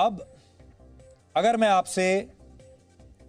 अब अगर मैं आपसे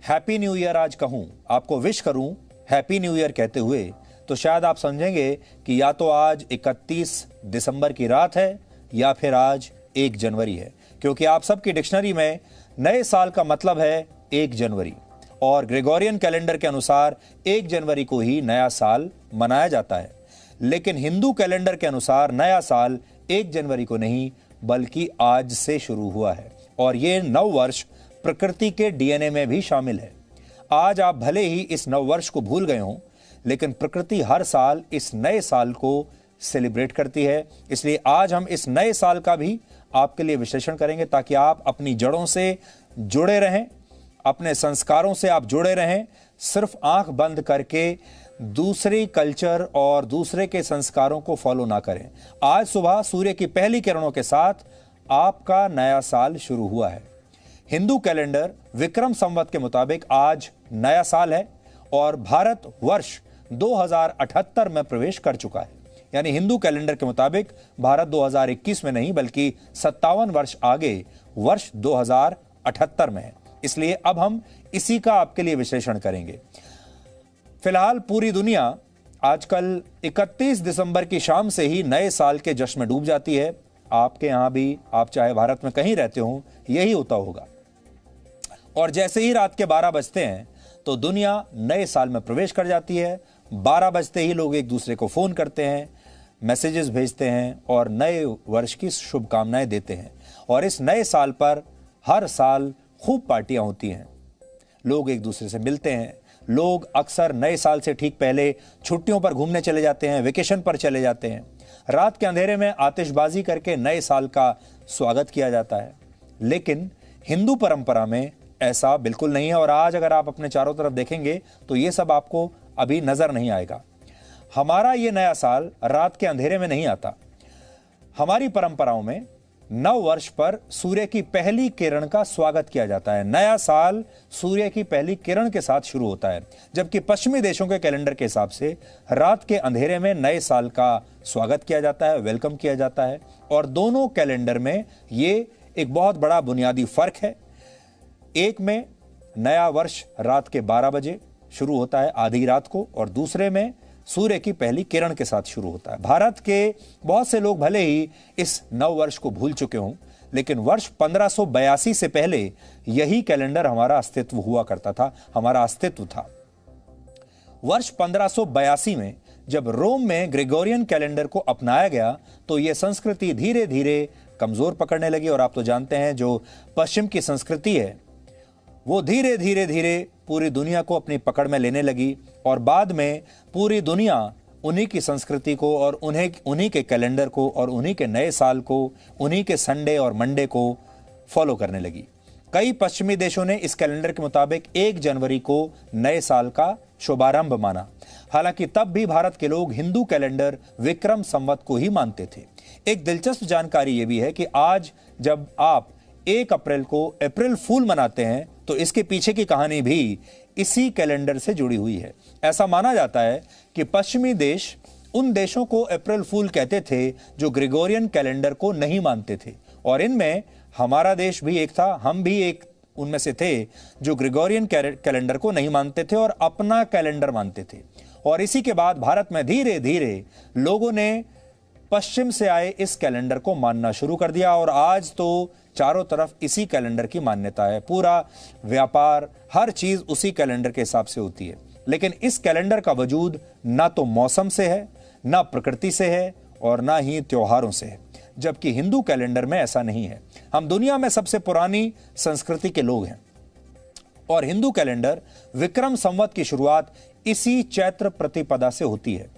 हैप्पी न्यू ईयर आज कहूं, आपको विश करूं हैप्पी न्यू ईयर कहते हुए, तो शायद आप समझेंगे कि या तो आज 31 दिसंबर की रात है या फिर आज 1 जनवरी है, क्योंकि आप सबकी डिक्शनरी में नए साल का मतलब है 1 जनवरी और ग्रेगोरियन कैलेंडर के अनुसार 1 जनवरी को ही नया साल मनाया जाता है। लेकिन हिंदू कैलेंडर के अनुसार नया साल 1 जनवरी को नहीं बल्कि आज से शुरू हुआ है और ये नव वर्ष प्रकृति के डीएनए में भी शामिल है। आज आप भले ही इस नव वर्ष को भूल गए हों, लेकिन प्रकृति हर साल इस नए साल को सेलिब्रेट करती है। इसलिए आज हम इस नए साल का भी आपके लिए विश्लेषण करेंगे ताकि आप अपनी जड़ों से जुड़े रहें, अपने संस्कारों से आप जुड़े रहें, सिर्फ आंख बंद करके दूसरी कल्चर और दूसरे के संस्कारों को फॉलो ना करें। आज सुबह सूर्य की पहली किरणों के साथ आपका नया साल शुरू हुआ है। हिंदू कैलेंडर विक्रम संवत के मुताबिक आज नया साल है और भारत वर्ष 2078 में प्रवेश कर चुका है। यानी हिंदू कैलेंडर के मुताबिक भारत 2021 में नहीं बल्कि 57 वर्ष आगे वर्ष 2078 में है। इसलिए अब हम इसी का आपके लिए विश्लेषण करेंगे। फिलहाल पूरी दुनिया आजकल 31 दिसंबर की शाम से ही नए साल के जश्न में डूब जाती है। आपके यहां भी, आप चाहे भारत में कहीं रहते हो, यही होता होगा। और जैसे ही रात के 12 बजते हैं तो दुनिया नए साल में प्रवेश कर जाती है। 12 बजते ही लोग एक दूसरे को फोन करते हैं, मैसेजेस भेजते हैं और नए वर्ष की शुभकामनाएं देते हैं। और इस नए साल पर हर साल खूब पार्टियां होती हैं, लोग एक दूसरे से मिलते हैं। लोग अक्सर नए साल से ठीक पहले छुट्टियों पर घूमने चले जाते हैं, वेकेशन पर चले जाते हैं। रात के अंधेरे में आतिशबाजी करके नए साल का स्वागत किया जाता है। लेकिन हिंदू परंपरा में ऐसा बिल्कुल नहीं है और आज अगर आप अपने चारों तरफ देखेंगे तो ये सब आपको अभी नजर नहीं आएगा। हमारा ये नया साल रात के अंधेरे में नहीं आता। हमारी परंपराओं में नव वर्ष पर सूर्य की पहली किरण का स्वागत किया जाता है। नया साल सूर्य की पहली किरण के साथ शुरू होता है, जबकि पश्चिमी देशों के कैलेंडर के हिसाब से रात के अंधेरे में नए साल का स्वागत किया जाता है, वेलकम किया जाता है। और दोनों कैलेंडर में ये एक बहुत बड़ा बुनियादी फर्क है। एक में नया वर्ष रात के 12 बजे शुरू होता है, आधी रात को, और दूसरे में सूर्य की पहली किरण के साथ शुरू होता है। भारत के बहुत से लोग भले ही इस नव वर्ष को भूल चुके हों, लेकिन वर्ष 1582 से पहले यही कैलेंडर हमारा अस्तित्व हुआ करता था, हमारा अस्तित्व था। वर्ष 1582 में जब रोम में ग्रेगोरियन कैलेंडर को अपनाया गया तो यह संस्कृति धीरे धीरे कमजोर पकड़ने लगी। और आप तो जानते हैं जो पश्चिम की संस्कृति है वो धीरे धीरे पूरी दुनिया को अपनी पकड़ में लेने लगी और बाद में पूरी दुनिया उन्हीं की संस्कृति को और उन्हीं के कैलेंडर को और उन्हीं के नए साल को, उन्हीं के संडे और मंडे को फॉलो करने लगी। कई पश्चिमी देशों ने इस कैलेंडर के मुताबिक 1 जनवरी को नए साल का शुभारंभ माना। हालांकि तब भी भारत के लोग हिंदू कैलेंडर विक्रम संवत को ही मानते थे। एक दिलचस्प जानकारी यह भी है कि आज जब आप 1 अप्रैल को अप्रैल फूल मनाते हैं तो इसके पीछे की कहानी भी इसी कैलेंडर से जुड़ी हुई है। ऐसा माना जाता है कि पश्चिमी देश उन देशों को अप्रैल फूल कहते थे जो ग्रेगोरियन कैलेंडर को नहीं मानते थे और इनमें हमारा देश भी एक था। हम भी एक उनमें से थे जो ग्रेगोरियन कैलेंडर को नहीं मानते थे और अपना कैलेंडर मानते थे। और इसी के बाद भारत में धीरे धीरे लोगों ने पश्चिम से आए इस कैलेंडर को मानना शुरू कर दिया और आज तो चारों तरफ इसी कैलेंडर की मान्यता है। पूरा व्यापार, हर चीज उसी कैलेंडर के हिसाब से होती है। लेकिन इस कैलेंडर का वजूद ना तो मौसम से है, ना प्रकृति से है और ना ही त्योहारों से है, जबकि हिंदू कैलेंडर में ऐसा नहीं है। हम दुनिया में सबसे पुरानी संस्कृति के लोग हैं और हिंदू कैलेंडर विक्रम संवत की शुरुआत इसी चैत्र प्रतिपदा से होती है।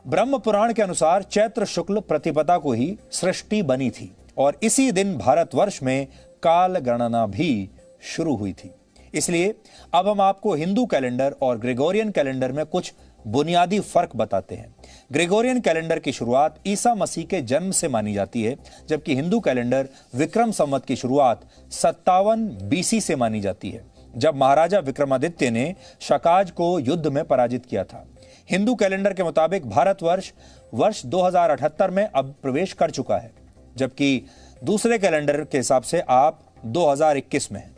ब्रह्म पुराण के अनुसार चैत्र शुक्ल प्रतिपदा को ही सृष्टि बनी थी और इसी दिन भारतवर्ष में काल गणना भी शुरू हुई थी। इसलिए अब हम आपको हिंदू कैलेंडर और ग्रेगोरियन कैलेंडर में कुछ बुनियादी फर्क बताते हैं। ग्रेगोरियन कैलेंडर की शुरुआत ईसा मसीह के जन्म से मानी जाती है, जबकि हिंदू कैलेंडर विक्रम संवत की शुरुआत 57 BC से मानी जाती है, जब महाराजा विक्रमादित्य ने शकाज को युद्ध में पराजित किया था। हिंदू कैलेंडर के मुताबिक भारतवर्ष वर्ष 2078 में अब प्रवेश कर चुका है, जबकि दूसरे कैलेंडर के हिसाब से आप 2021 में हैं।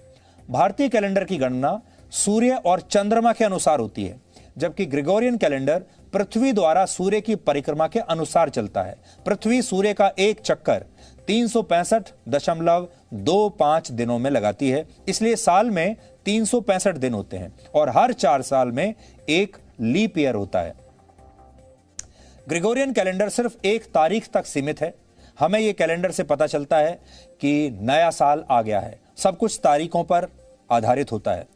भारतीय कैलेंडर की गणना सूर्य और चंद्रमा के अनुसार होती है, जबकि ग्रेगोरियन कैलेंडर पृथ्वी द्वारा सूर्य की परिक्रमा के अनुसार चलता है। पृथ्वी सूर्य का एक चक्कर 365.25 दिनों में लगाती है, इसलिए साल में 365 दिन होते हैं और हर 4 साल में एक लीप ईयर होता है। ग्रेगोरियन कैलेंडर सिर्फ एक तारीख तक सीमित है। हमें यह कैलेंडर से पता चलता है कि नया साल आ गया है। सब कुछ तारीखों पर आधारित होता है।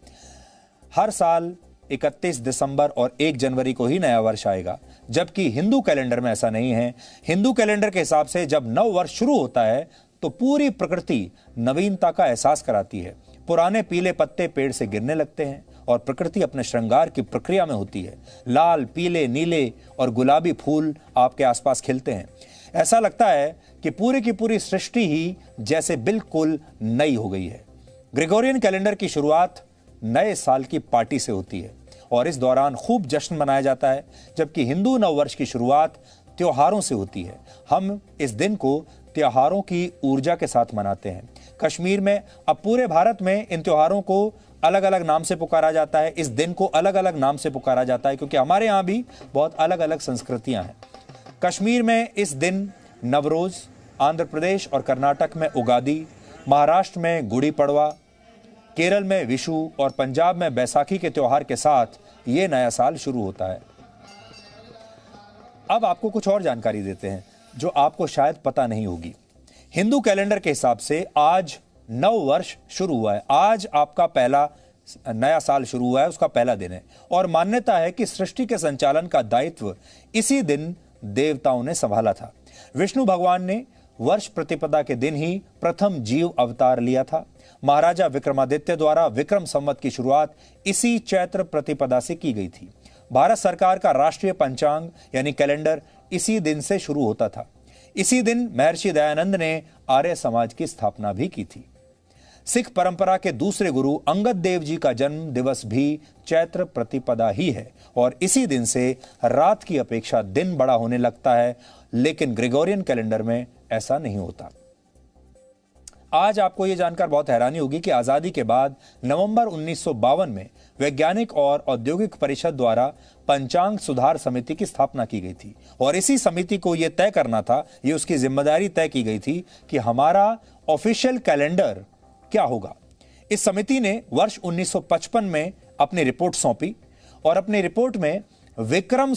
हर साल 31 दिसंबर और 1 जनवरी को ही नया वर्ष आएगा, जबकि हिंदू कैलेंडर में ऐसा नहीं है। हिंदू कैलेंडर के हिसाब से जब नव वर्ष शुरू होता है तो पूरी प्रकृति नवीनता का एहसास कराती है। पुराने पीले पत्ते पेड़ से गिरने लगते हैं और प्रकृति अपने श्रृंगार की प्रक्रिया में होती है। लाल, पीले, नीले और गुलाबी फूल आपके आसपास खिलते हैं। ऐसा लगता है कि पूरी की पूरी सृष्टि ही जैसे बिल्कुल नई हो गई है। ग्रेगोरियन कैलेंडर की शुरुआत नए साल की पार्टी से होती है और इस दौरान खूब जश्न मनाया जाता है, जबकि हिंदू नववर्ष की शुरुआत त्योहारों से होती है। हम इस दिन को त्योहारों की ऊर्जा के साथ मनाते हैं। कश्मीर में, अब पूरे भारत में इन त्योहारों को अलग अलग नाम से पुकारा जाता है। इस दिन को अलग अलग नाम से पुकारा जाता है क्योंकि हमारे यहाँ भी बहुत अलग अलग संस्कृतियां हैं। कश्मीर में इस दिन नवरोज, आंध्र प्रदेश और कर्नाटक में उगादी, महाराष्ट्र में गुड़ी पड़वा, केरल में विशु और पंजाब में बैसाखी के त्योहार के साथ ये नया साल शुरू होता है। अब आपको कुछ और जानकारी देते हैं जो आपको शायद पता नहीं होगी। हिंदू कैलेंडर के हिसाब से आज नव वर्ष शुरू हुआ है। आज आपका पहला नया साल शुरू हुआ है, उसका पहला दिन है और मान्यता है कि सृष्टि के संचालन का दायित्व इसी दिन देवताओं ने संभाला था। विष्णु भगवान ने वर्ष प्रतिपदा के दिन ही प्रथम जीव अवतार लिया था। महाराजा विक्रमादित्य द्वारा विक्रम संवत की शुरुआत इसी चैत्र प्रतिपदा से की गई थी। भारत सरकार का राष्ट्रीय पंचांग यानी कैलेंडर इसी दिन से शुरू होता था। इसी दिन महर्षि दयानंद ने आर्य समाज की स्थापना भी की थी। सिख परंपरा के दूसरे गुरु अंगद देव जी का जन्म दिवस भी चैत्र प्रतिपदा ही है और इसी दिन से रात की अपेक्षा दिन बड़ा होने लगता है, लेकिन ग्रेगोरियन कैलेंडर में ऐसा नहीं होता। आज आपको यह जानकर बहुत हैरानी होगी कि आजादी के बाद नवंबर 1952 में वैज्ञानिक और औद्योगिक परिषद द्वारा पंचांग सुधार समिति की स्थापना की गई थी और इसी समिति को यह तय करना था, ये उसकी जिम्मेदारी तय की गई थी कि हमारा ऑफिशियल कैलेंडर क्या होगा। इस समिति ने वर्ष 1955 में अपनी रिपोर्ट सौंपी और अपनी रिपोर्ट में विक्रम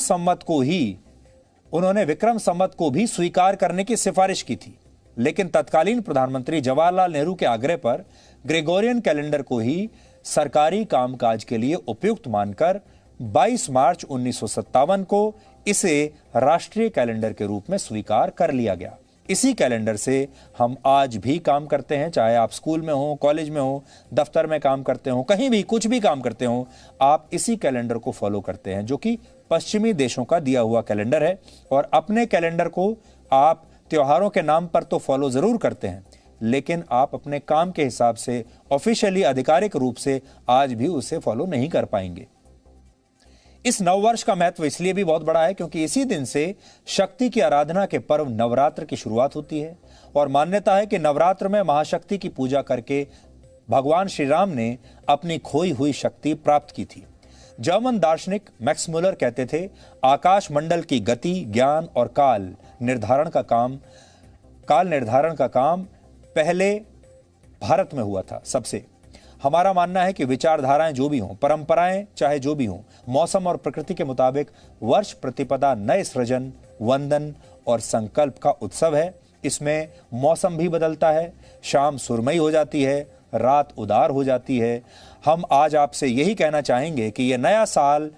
संवत को भी स्वीकार करने की सिफारिश की थी, लेकिन तत्कालीन प्रधानमंत्री जवाहरलाल नेहरू के आग्रह पर ग्रेगोरियन कैलेंडर को ही सरकारी कामकाज के लिए उपयुक्त मानकर 22 मार्च 1957 को इसे राष्ट्रीय कैलेंडर के रूप में स्वीकार कर लिया गया। इसी कैलेंडर से हम आज भी काम करते हैं, चाहे आप स्कूल में हो, कॉलेज में हो, दफ्तर में काम करते हो, कहीं भी कुछ भी काम करते हो, आप इसी कैलेंडर को फॉलो करते हैं, जो कि पश्चिमी देशों का दिया हुआ कैलेंडर है। और अपने कैलेंडर को आप त्योहारों के नाम पर तो फॉलो जरूर करते हैं, लेकिन आप अपने काम के हिसाब से ऑफिशियली आधिकारिक रूप से आज भी उसे फॉलो नहीं कर पाएंगे। इस नववर्ष का महत्व इसलिए भी बहुत बड़ा है क्योंकि इसी दिन से शक्ति की आराधना के पर्व नवरात्र की शुरुआत होती है और मान्यता है कि नवरात्र में महाशक्ति की पूजा करके भगवान श्री राम ने अपनी खोई हुई शक्ति प्राप्त की थी। जर्मन दार्शनिक मैक्स मुलर कहते थे, आकाश मंडल की गति, ज्ञान और काल निर्धारण का काम पहले भारत में हुआ था सबसे। हमारा मानना है कि विचारधाराएं जो भी हों, परंपराएं चाहे जो भी हों, मौसम और प्रकृति के मुताबिक वर्ष प्रतिपदा नए सृजन, वंदन और संकल्प का उत्सव है। इसमें मौसम भी बदलता है, शाम सुरमई हो जाती है, रात उदार हो जाती है। हम आज आपसे यही कहना चाहेंगे कि यह नया साल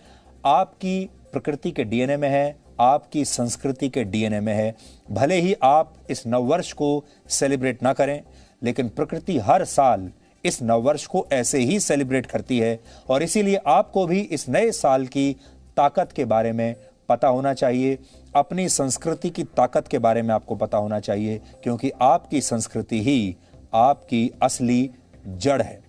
आपकी प्रकृति के डीएनए में है, आपकी संस्कृति के डीएनए में है। भले ही आप इस नववर्ष को सेलिब्रेट ना करें, लेकिन प्रकृति हर साल इस नववर्ष को ऐसे ही सेलिब्रेट करती है और इसीलिए आपको भी इस नए साल की ताकत के बारे में पता होना चाहिए, अपनी संस्कृति की ताकत के बारे में आपको पता होना चाहिए, क्योंकि आपकी संस्कृति ही आपकी असली जड़ है।